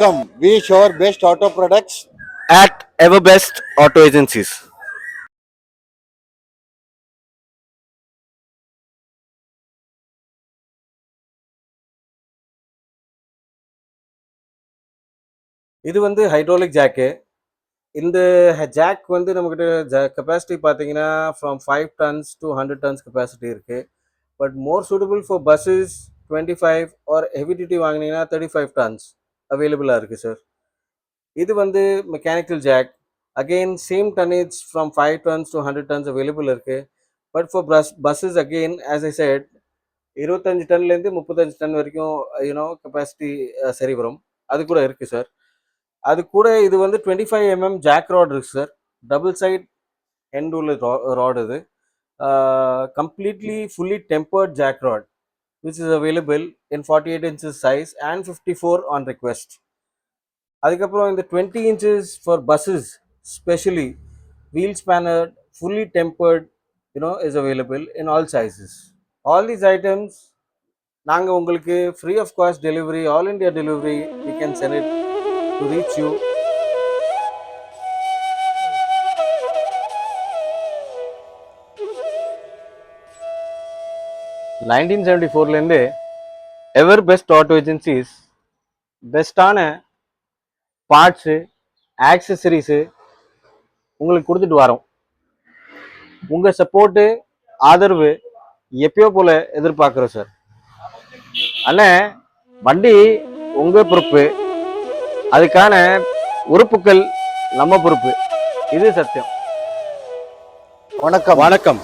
Vanakkam. We show best auto products. at Everbest Auto Agencies. இது வந்து hydraulic jack. இந்த jack வந்து நம்மக்கிட்ட கெப்பாசிட்டி பார்த்தீங்கன்னா from 5 tons to 100 tons capacity இருக்குது. But more suitable for buses 25 or heavy duty வாங்கினீங்கன்னா 35 tons அவைலபிளாக இருக்குது சார். இது வந்து mechanical jack. Again same tonnage from 5 tons to 100 tons available இருக்குது. But for buses again as I said 25 டன்லேருந்து 35 ton வரைக்கும் capacity சரி வரும். அது கூட இருக்குது சார். அது கூட இது வந்து 25 mm ஜாக் ராட் இருக்கு சார். டபுள் சைட் எண்ட் உள்ள ராட் இது. Completely fully tempered jack rod which is available in 48 inches size and 54 on request. அதுக்கப்புறம் இந்த 20 inches for buses specially wheel spanner fully tempered is available in all sizes. All these items நாங்கள் உங்களுக்கு free of cost delivery, all India delivery, we can send it to reach you. லேருந்து Ever Best Auto agencies பெஸ்ட்டான parts accessories உங்களுக்கு கொடுத்துட்டு வரோம். உங்கள் support ஆதரவு எப்பயோ போல் எதிர்பார்க்குறோம் சார். அண்ணே, வண்டி உங்கள் பொறுப்பு, அதுக்கான உறுப்புகள் நம்ம பொறுப்பு. இது சத்தியம். வணக்கம். வணக்கம்.